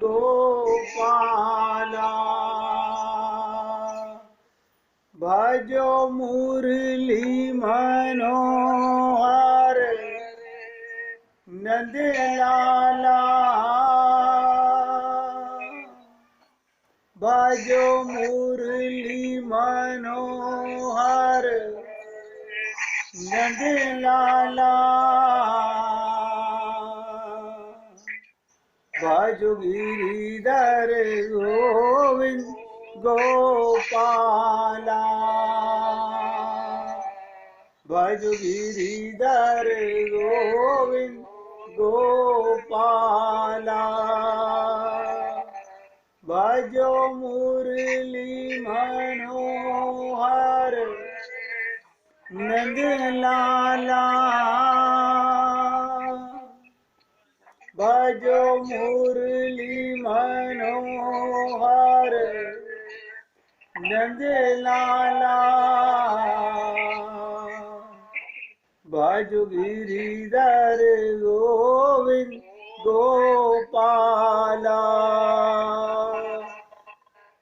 गोपाला। भजो मुरली मनोहर नंद लाला। भजो मुरली मनोहर नंद लाला। भजो गिरिधर गोविंद गोपाला। भजो गिरिधर गोविंद गोपाला। भजो मुरली मनोहर नंद लाला। भजो मुरली मनोहर नंद लाला। भजो गिरिधर गोविंद गोपाला।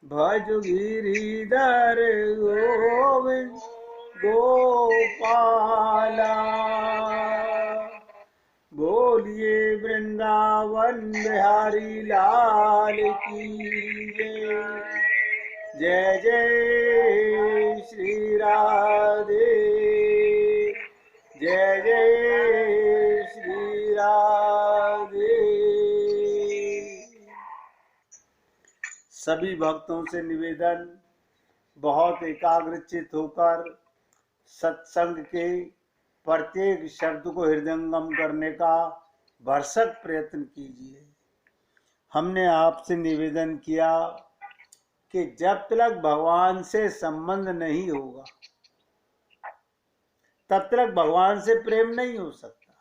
भजो गिरिधर गोविंद गोपाला। बोलिए वृंदावन बिहारी लाल की जय। जय श्री राधे। जय जय श्री राधे। सभी भक्तों से निवेदन, बहुत एकाग्रचित होकर सत्संग के प्रत्येक शब्द को हृदयंगम करने का भरसक प्रयत्न कीजिए। हमने आपसे निवेदन किया कि जब तक भगवान से संबंध नहीं होगा तब तक भगवान से प्रेम नहीं हो सकता।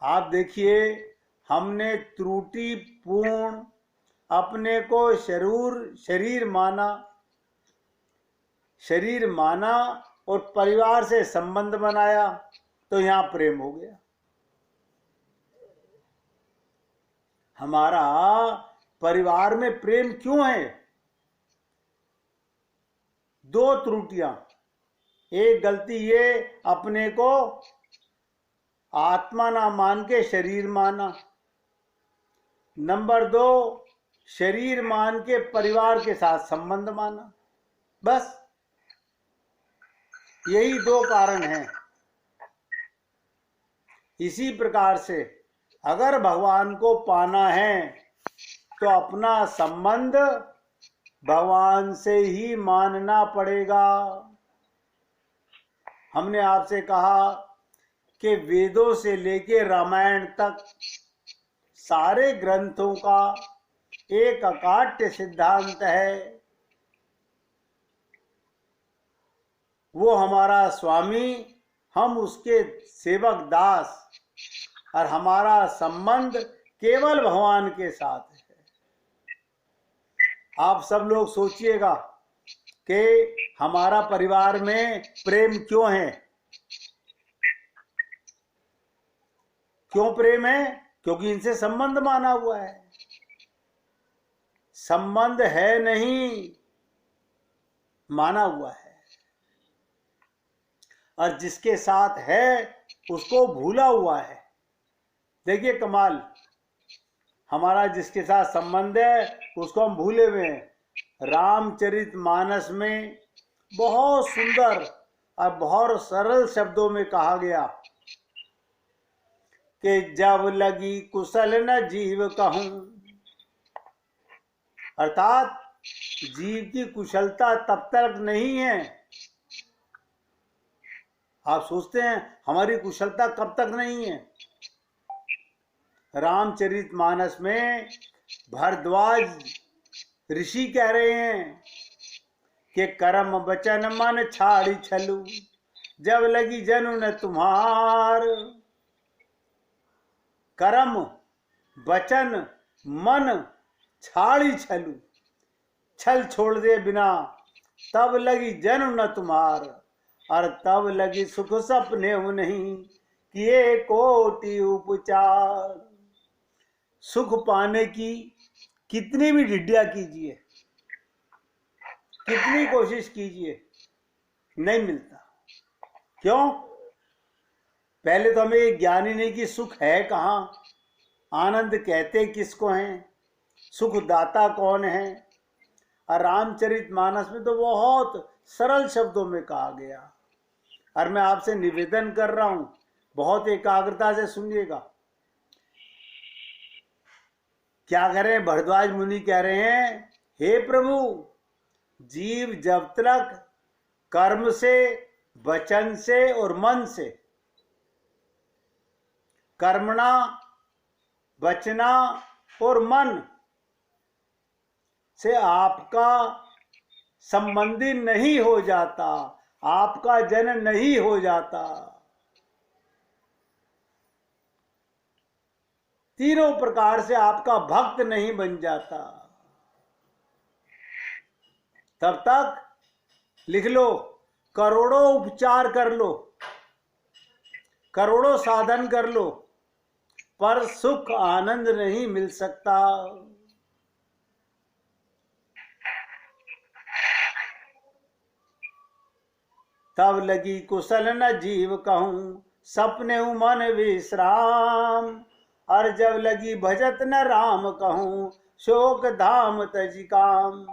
आप देखिए, हमने त्रुटिपूर्ण अपने को शरीर माना और परिवार से संबंध बनाया, तो यहां प्रेम हो गया। हमारा परिवार में प्रेम क्यों है? दो त्रुटियां। एक गलती ये, अपने को आत्मा ना मान के शरीर माना। नंबर 2, शरीर मान के परिवार के साथ संबंध माना। बस यही 2 कारण हैं। इसी प्रकार से अगर भगवान को पाना है तो अपना संबंध भगवान से ही मानना पड़ेगा। हमने आपसे कहा कि वेदों से लेके रामायण तक सारे ग्रंथों का एक अकाट्य सिद्धांत है, वो हमारा स्वामी, हम उसके सेवक दास, और हमारा संबंध केवल भगवान के साथ है। आप सब लोग सोचिएगा कि हमारा परिवार में प्रेम क्यों है? क्यों प्रेम है? क्योंकि इनसे संबंध माना हुआ है। संबंध है नहीं, माना हुआ है। और जिसके साथ है उसको भूला हुआ है। देखिए कमाल, हमारा जिसके साथ संबंध है उसको हम भूले हुए हैं। रामचरितमानस में बहुत सुंदर और बहुत सरल शब्दों में कहा गया कि जब लगी कुशल न जीव कहूं, अर्थात जीव की कुशलता तब तक नहीं है। आप सोचते हैं हमारी कुशलता कब तक नहीं है? रामचरितमानस में भरद्वाज ऋषि कह रहे हैं कि कर्म वचन मन छाड़ी छलू, जब लगी जनु न तुम्हार। कर्म वचन मन छाड़ी छलू, छल छोड़ दे बिना, तब लगी जनु न तुम्हार। और तब लगी सुख सपने नहीं, किए कोटि उपचार। सुख पाने की कितनी भी ढिड्डिया कीजिए, कितनी कोशिश कीजिए, नहीं मिलता। क्यों? पहले तो हमें ये ज्ञान ही नहीं कि सुख है कहाँ, आनंद कहते किसको हैं, सुखदाता कौन है। और रामचरितमानस में तो बहुत सरल शब्दों में कहा गया। और मैं आपसे निवेदन कर रहा हूं, बहुत एकाग्रता से सुनिएगा। क्या कह रहे हैं? भरद्वाज मुनि कह रहे हैं, हे प्रभु, जीव जब तक कर्म से, वचन से और मन से, कर्मणा, वचना और मन से आपका संबंधी नहीं हो जाता, आपका जन नहीं हो जाता, तीनों प्रकार से आपका भक्त नहीं बन जाता, तब तक लिख लो, करोड़ों उपचार कर लो, करोड़ों साधन कर लो, पर सुख आनंद नहीं मिल सकता। तब लगी कुशल न जीव कहूं, सपने मन विश्राम। और जब लगी भजत न राम कहूं, शोक धाम तज काम।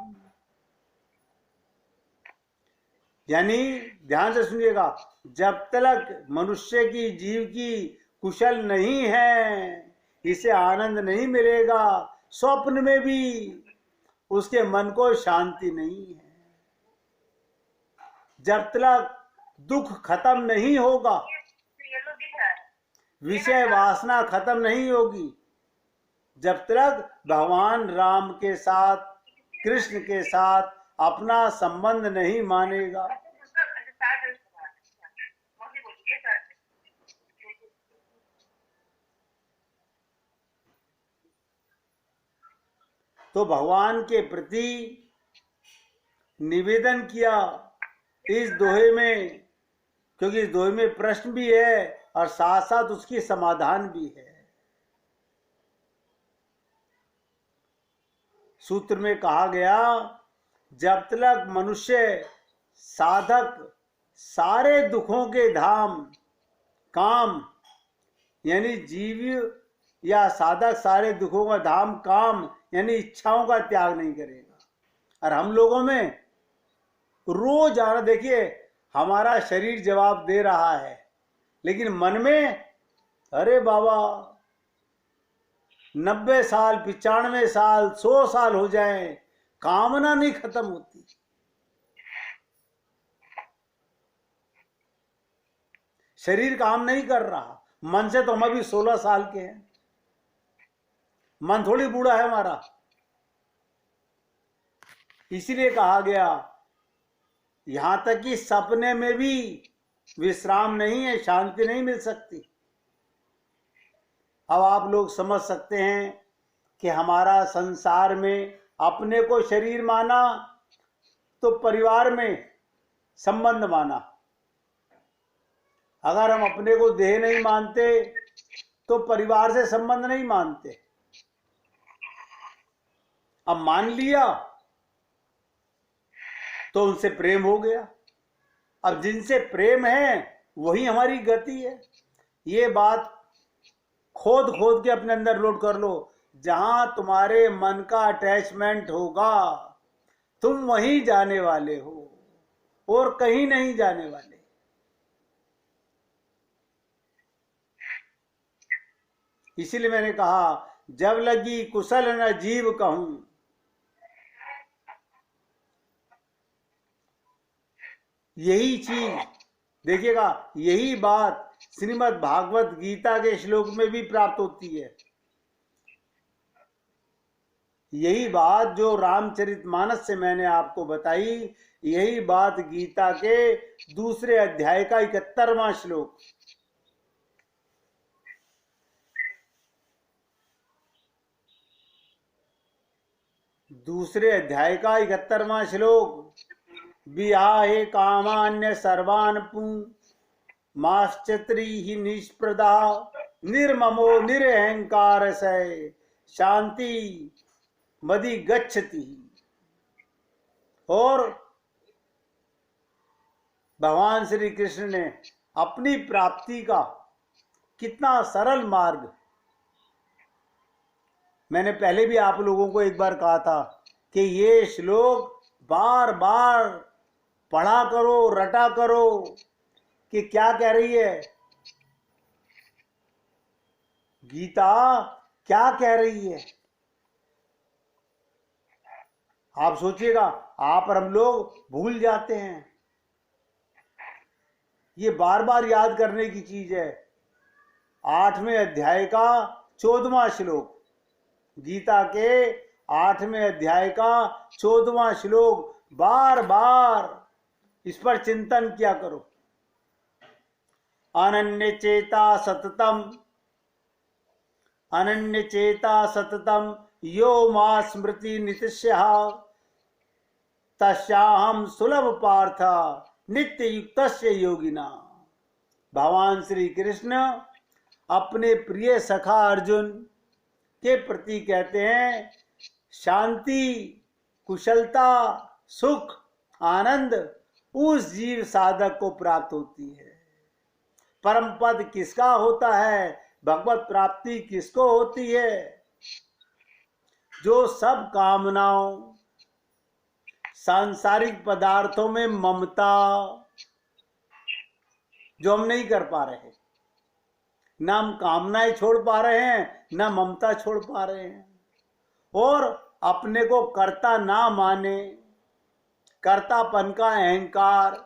यानी ध्यान से सुनिएगा, जब तक मनुष्य की, जीव की कुशल नहीं है, इसे आनंद नहीं मिलेगा, स्वप्न में भी उसके मन को शांति नहीं है। जब तक दुख खत्म नहीं होगा, विषय वासना खत्म नहीं होगी, जब तक भगवान राम के साथ, कृष्ण के साथ अपना संबंध नहीं मानेगा। तो भगवान के प्रति निवेदन किया इस दोहे में, क्योंकि इस दोहे में प्रश्न भी है और साथ साथ उसकी समाधान भी है। सूत्र में कहा गया, जब तक मनुष्य, साधक सारे दुखों के धाम काम, यानी जीव या साधक सारे दुखों का धाम काम यानी इच्छाओं का त्याग नहीं करेगा। और हम लोगों में रोज आना, देखिए हमारा शरीर जवाब दे रहा है, लेकिन मन में, अरे बाबा 90 साल, 95 साल, 100 साल हो जाए, कामना नहीं खत्म होती। शरीर काम नहीं कर रहा, मन से तो हम अभी 16 साल के हैं, मन थोड़ी बूढ़ा है हमारा। इसीलिए कहा गया, यहां तक कि सपने में भी विश्राम नहीं है, शांति नहीं मिल सकती। अब आप लोग समझ सकते हैं कि हमारा संसार में अपने को शरीर माना तो परिवार में संबंध माना, अगर हम अपने को देह नहीं मानते तो परिवार से संबंध नहीं मानते। अब मान लिया तो उनसे प्रेम हो गया। अब जिनसे प्रेम है वही हमारी गति है। ये बात खोद खोद के अपने अंदर लोड कर लो, जहां तुम्हारे मन का अटैचमेंट होगा तुम वहीं जाने वाले हो और कहीं नहीं जाने वाले। इसीलिए मैंने कहा, जब लगी कुशल न जीव कहूं, यही चीज देखिएगा, यही बात श्रीमद् भागवत गीता के श्लोक में भी प्राप्त होती है। यही बात जो रामचरितमानस से मैंने आपको बताई, यही बात गीता के दूसरे अध्याय का 71वां श्लोक, दूसरे अध्याय का 71वां श्लोक, विहाहे कामान्य सर्वान् माश्चत्री ही निष्प्रदा, निर्ममो निरहंकार से शांति मदि गच्छति। और भगवान श्री कृष्ण ने अपनी प्राप्ति का कितना सरल मार्ग, मैंने पहले भी आप लोगों को एक बार कहा था कि ये श्लोक बार बार पढ़ा करो, रटा करो कि क्या कह रही है गीता, क्या कह रही है। आप सोचिएगा, आप और हम लोग भूल जाते हैं। ये बार बार याद करने की चीज है। 8वें अध्याय का 14वां श्लोक, गीता के 8वें अध्याय का 14वां श्लोक, बार बार इस पर चिंतन किया करो। अनन्य चेता सततम यो मा स्मृति नित्यस्यः तस्याहं सुलभ पार्थ नित्य युक्तस्य योगिना। भगवान श्री कृष्ण अपने प्रिय सखा अर्जुन के प्रति कहते हैं, शांति, कुशलता, सुख, आनंद उस जीव साधक को प्राप्त होती है। परम पद किसका होता है, भगवत प्राप्ति किसको होती है? जो सब कामनाओं, सांसारिक पदार्थों में ममता, जो हम नहीं कर पा रहे, ना हम कामनाएं छोड़ पा रहे हैं, ना ममता छोड़ पा रहे हैं, और अपने को कर्ता ना माने, कर्तापन का अहंकार,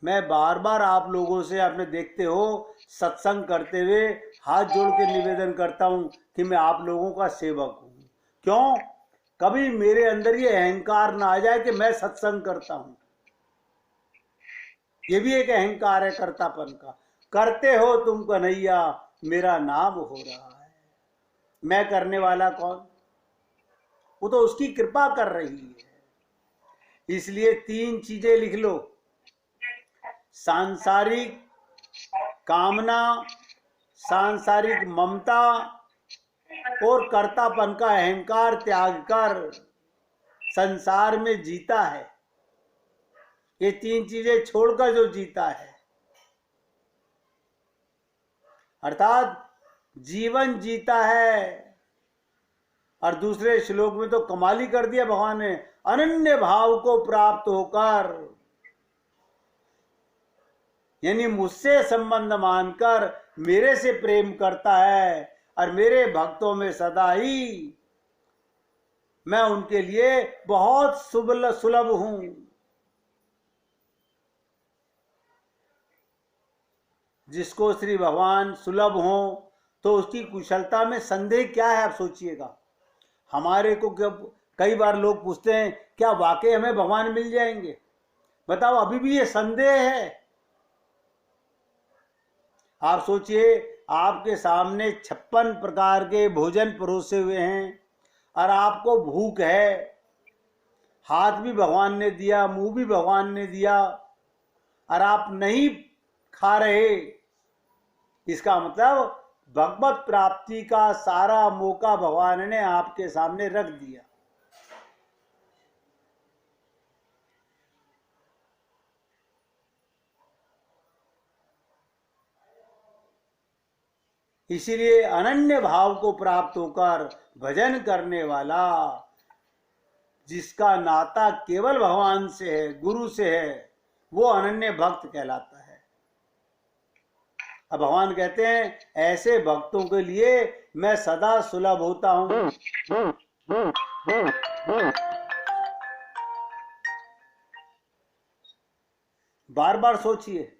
मैं बार बार आप लोगों से, आपने देखते हो सत्संग करते हुए हाथ जोड़ के निवेदन करता हूं कि मैं आप लोगों का सेवक हूं। क्यों? कभी मेरे अंदर ये अहंकार ना आ जाए कि मैं सत्संग करता हूं। ये भी एक अहंकार है कर्तापन का। करते हो तुम कन्हैया, मेरा नाम हो रहा है। मैं करने वाला कौन? वो तो उसकी कृपा कर रही है। इसलिए 3 चीजें लिख लो, सांसारिक कामना, सांसारिक ममता और कर्तापन का अहंकार त्याग कर संसार में जीता है। ये 3 चीजें छोड़कर जो जीता है, अर्थात जीवन जीता है। और दूसरे श्लोक में तो कमाल ही कर दिया भगवान ने, अनन्य भाव को प्राप्त होकर, यानी मुझसे संबंध मानकर मेरे से प्रेम करता है और मेरे भक्तों में सदा ही मैं उनके लिए बहुत सुलभ हूं। जिसको श्री भगवान सुलभ हो तो उसकी कुशलता में संदेह क्या है? आप सोचिएगा। हमारे को कई बार लोग पूछते हैं, क्या वाकई हमें भगवान मिल जाएंगे? बताओ, अभी भी ये संदेह है। आप सोचिए, आपके सामने 56 प्रकार के भोजन परोसे हुए हैं और आपको भूख है, हाथ भी भगवान ने दिया, मुंह भी भगवान ने दिया, और आप नहीं खा रहे। इसका मतलब भगवत प्राप्ति का सारा मौका भगवान ने आपके सामने रख दिया। इसीलिए अनन्य भाव को प्राप्त होकर भजन करने वाला, जिसका नाता केवल भगवान से है, गुरु से है, वो अनन्य भक्त कहलाता है। अब भगवान कहते हैं, ऐसे भक्तों के लिए मैं सदा सुलभ होता हूं। बार बार सोचिए,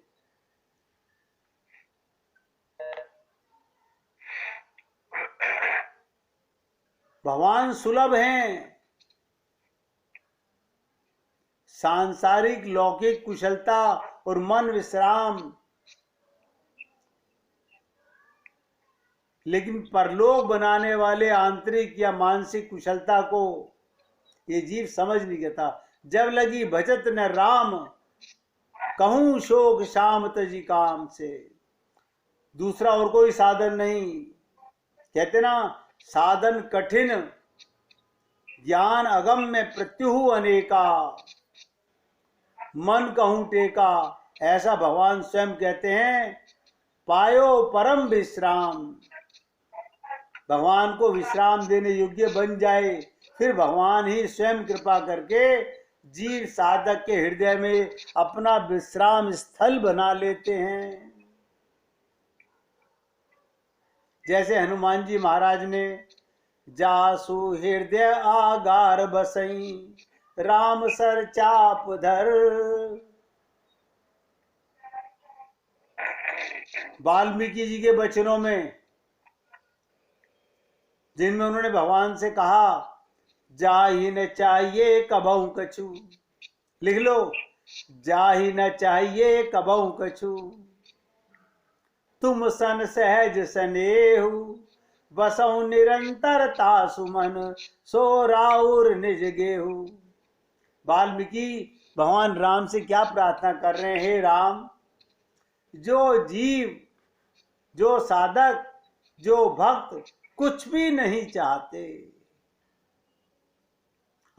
भगवान सुलभ हैं। सांसारिक लौकिक कुशलता और मन विश्राम, लेकिन परलोक बनाने वाले आंतरिक या मानसिक कुशलता को ये जीव समझ नहीं सकता। जब लगी भजत न राम, कहूं शोक शाम तजी काम से। दूसरा और कोई साधन नहीं। कहते ना, साधन कठिन ज्ञान अगम में प्रत्युहु अनेका, मन कहूं टेका। ऐसा भगवान स्वयं कहते हैं, पायो परम विश्राम। भगवान को विश्राम देने योग्य बन जाए, फिर भगवान ही स्वयं कृपा करके जीव साधक के हृदय में अपना विश्राम स्थल बना लेते हैं। जैसे हनुमान जी महाराज ने जासु हृदय आगार बसई, राम सर चाप धर। वाल्मीकि जी के वचनों में, जिनमें उन्होंने भगवान से कहा, जाहि न चाहिए कबहु कछु। लिख लो, जाहि न चाहिए कबहु कछु, तुम सन सहज सनेहु, बसौ निरंतर तासु मन, सो राउर निज गेहु। वाल्मीकि भगवान राम से क्या प्रार्थना कर रहे हैं? हे राम, जो जीव, जो साधक, जो भक्त कुछ भी नहीं चाहते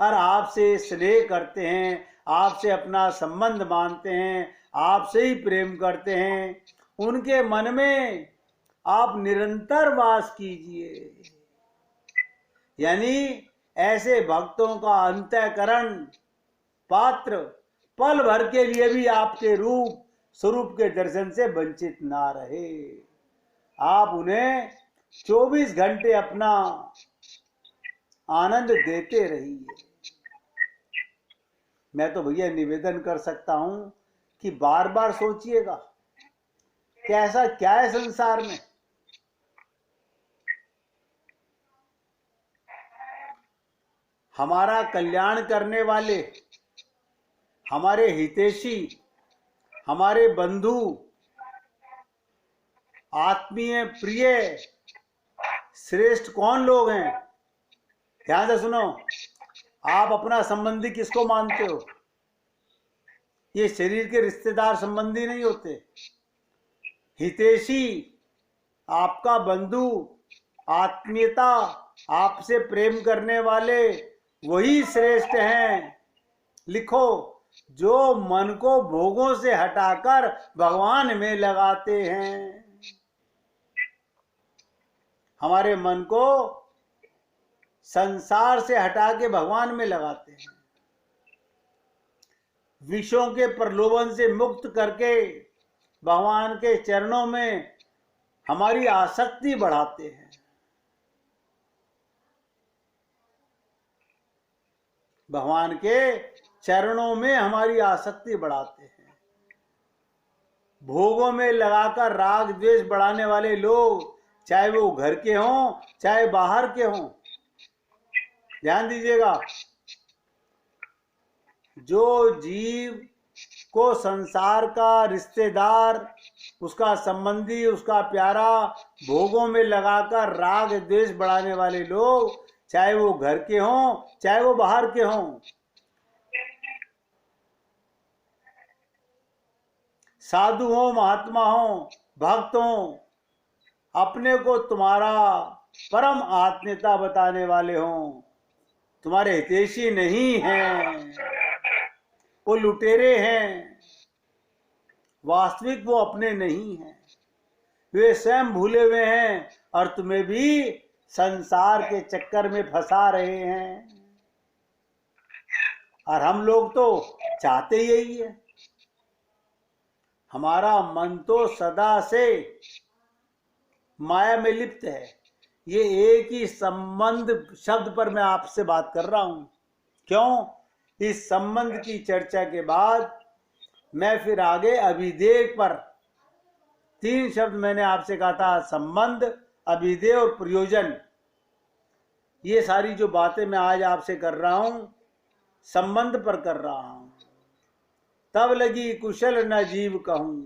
और आपसे स्नेह करते हैं, आपसे अपना संबंध मानते हैं, आपसे ही प्रेम करते हैं, उनके मन में आप निरंतर वास कीजिए। यानी ऐसे भक्तों का अंतःकरण पात्र पल भर के लिए भी आपके रूप स्वरूप के दर्शन से वंचित ना रहे। आप उन्हें 24 घंटे अपना आनंद देते रहिए। मैं तो भैया निवेदन कर सकता हूं कि बार बार सोचिएगा कि ऐसा क्या है संसार में, हमारा कल्याण करने वाले, हमारे हितैषी, हमारे बंधु, आत्मीय, प्रिय, श्रेष्ठ कौन लोग हैं? ध्यान से सुनो। आप अपना संबंधी किसको मानते हो? ये शरीर के रिश्तेदार संबंधी नहीं होते। हितैषी, आपका बंधु, आत्मीयता, आपसे प्रेम करने वाले, वही श्रेष्ठ हैं। लिखो, जो मन को भोगों से हटाकर भगवान में लगाते हैं। हमारे मन को संसार से हटा के भगवान में लगाते हैं। विषयों के प्रलोभन से मुक्त करके भगवान के चरणों में हमारी आसक्ति बढ़ाते हैं। भगवान के चरणों में हमारी आसक्ति बढ़ाते हैं। भोगों में लगाकर राग द्वेष बढ़ाने वाले लोग, चाहे वो घर के हों चाहे बाहर के हों, ध्यान दीजिएगा, जो जीव को संसार का रिश्तेदार, उसका संबंधी, उसका प्यारा भोगों में लगाकर राग द्वेष बढ़ाने वाले लोग, चाहे वो घर के हों चाहे वो बाहर के हों, साधु हो, महात्मा हो, भक्त हो, अपने को तुम्हारा परम आत्मीयता बताने वाले हों, तुम्हारे हितैषी नहीं हैं, वो लुटेरे हैं, वास्तविक वो अपने नहीं हैं, वे स्वयं भूले हुए हैं और तुम्हें भी संसार के चक्कर में फंसा रहे हैं। और हम लोग तो चाहते यही है। हमारा मन तो सदा से माया में लिप्त है। ये एक ही संबंध शब्द पर मैं आपसे बात कर रहा हूं। क्यों? इस संबंध की चर्चा के बाद मैं फिर आगे अभिधेय पर 3 शब्द मैंने आपसे कहा था, संबंध, अभिधेय और प्रयोजन। ये सारी जो बातें मैं आज आपसे कर रहा हूं, संबंध पर कर रहा हूं। तब लगी कुशल न जीव कहूं।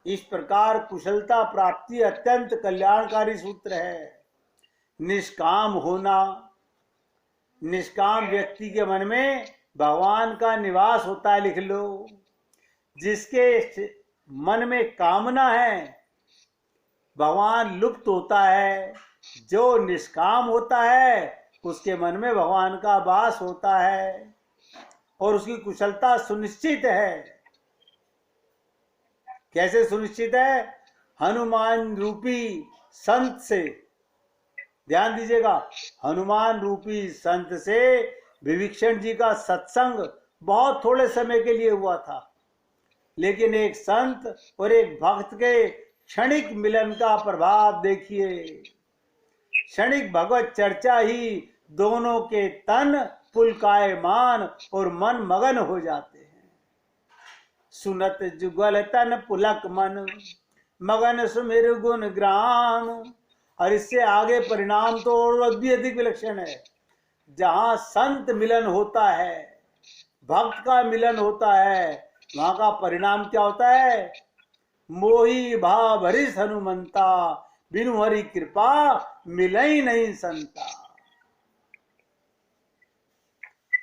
इस प्रकार कुशलता प्राप्ति अत्यंत कल्याणकारी सूत्र है। निष्काम होना, निष्काम व्यक्ति के मन में भगवान का निवास होता है। लिख लो, जिसके मन में कामना है भगवान लुप्त होता है, जो निष्काम होता है उसके मन में भगवान का वास होता है और उसकी कुशलता सुनिश्चित है। कैसे सुनिश्चित है? हनुमान रूपी संत से, ध्यान दीजिएगा, हनुमान रूपी संत से विभीषण जी का सत्संग बहुत थोड़े समय के लिए हुआ था, लेकिन एक संत और एक भक्त के क्षणिक मिलन का प्रभाव देखिए। क्षणिक भगवत चर्चा ही दोनों के तन पुलकायमान और मन मगन हो जाते हैं। सुनत जुगल तन पुलक मन, मगन सुमिर गुण ग्राम। और इससे आगे परिणाम तो और भी अधिक विलक्षण है। जहां संत मिलन होता है, भक्त का मिलन होता है, वहां का परिणाम क्या होता है? मोही भाव हरिस हनुमंता, बिनु हरि कृपा मिलई नहीं संता।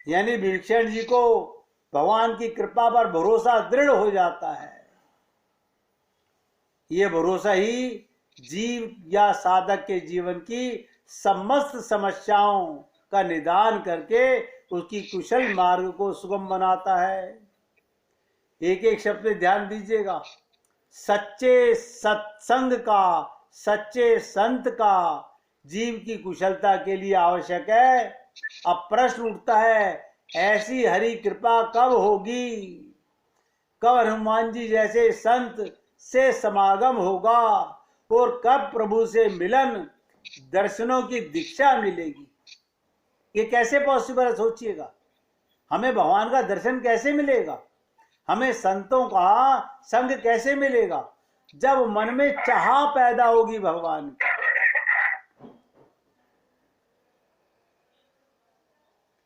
यानी विभीषण जी को भगवान की कृपा पर भरोसा दृढ़ हो जाता है। ये भरोसा ही जीव या साधक के जीवन की समस्त समस्याओं का निदान करके उसकी कुशल मार्ग को सुगम बनाता है। एक एक शब्द पे ध्यान दीजिएगा। सच्चे सत्संग का, सच्चे संत का जीव की कुशलता के लिए आवश्यक है। अब प्रश्न उठता है, ऐसी हरि कृपा कब होगी? कब हनुमान जी जैसे संत से समागम होगा और कब प्रभु से मिलन, दर्शनों की दीक्षा मिलेगी? ये कैसे पॉसिबल है? सोचिएगा, हमें भगवान का दर्शन कैसे मिलेगा? हमें संतों का संग कैसे मिलेगा? जब मन में चाह पैदा होगी भगवान की।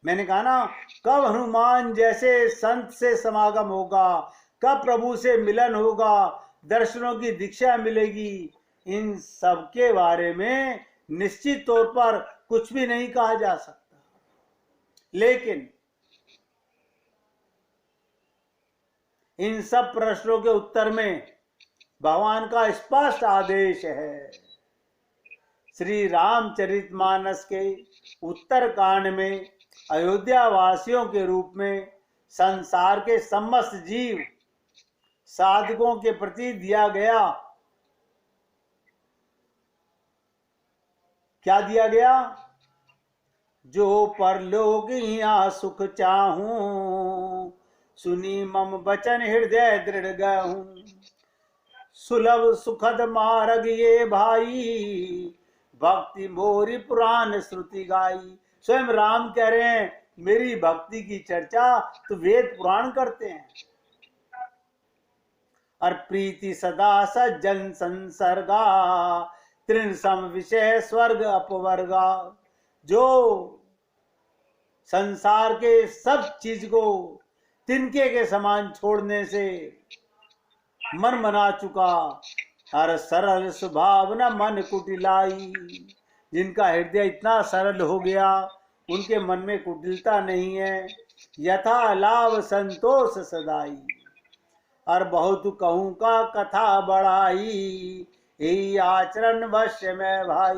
मैंने कहा ना, कब हनुमान जैसे संत से समागम होगा, कब प्रभु से मिलन होगा, दर्शनों की दीक्षा मिलेगी, इन सब के बारे में निश्चित तौर पर कुछ भी नहीं कहा जा सकता। लेकिन इन सब प्रश्नों के उत्तर में भगवान का स्पष्ट आदेश है। श्री रामचरितमानस के उत्तर कांड में अयोध्या वासियों के रूप में संसार के समस्त जीव साधकों के प्रति दिया गया, क्या दिया गया? जो परलोक यहाँ सुख चाहूं, सुनी मम बचन हृदय दृढ़ गहूं। सुलभ सुखद मार्ग ये भाई, भक्ति मोरी पुराण श्रुति गाई। स्वयं राम कह रहे हैं, मेरी भक्ति की चर्चा तो वेद पुराण करते हैं। और प्रीति सदा सज्जन संसर्गा, तृण सम विषय स्वर्ग अपवर्गा। जो संसार के सब चीज को तिनके के समान छोड़ने से मन मना चुका, हर सरल स्वभाव न मन कुटिलाई। जिनका हृदय इतना सरल हो गया, उनके मन में कुटिलता नहीं है। यथा लाभ संतोष सदाई, और बहुत कहूं का कथा बढ़ाई, यही आचरण वश्य में भाई।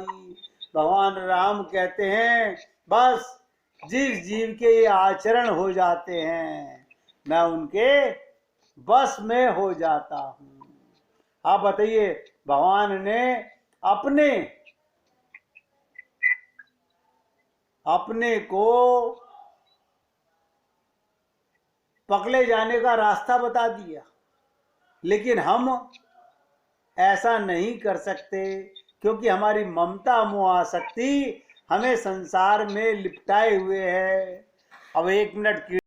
भगवान राम कहते हैं, बस जिस जीव के ये आचरण हो जाते हैं, मैं उनके बस में हो जाता हूं। आप बताइए, भगवान ने अपने को पकड़े जाने का रास्ता बता दिया, लेकिन हम ऐसा नहीं कर सकते, क्योंकि हमारी ममता मोह आसक्ति हमें संसार में लिपटाए हुए है। अब 1 मिनट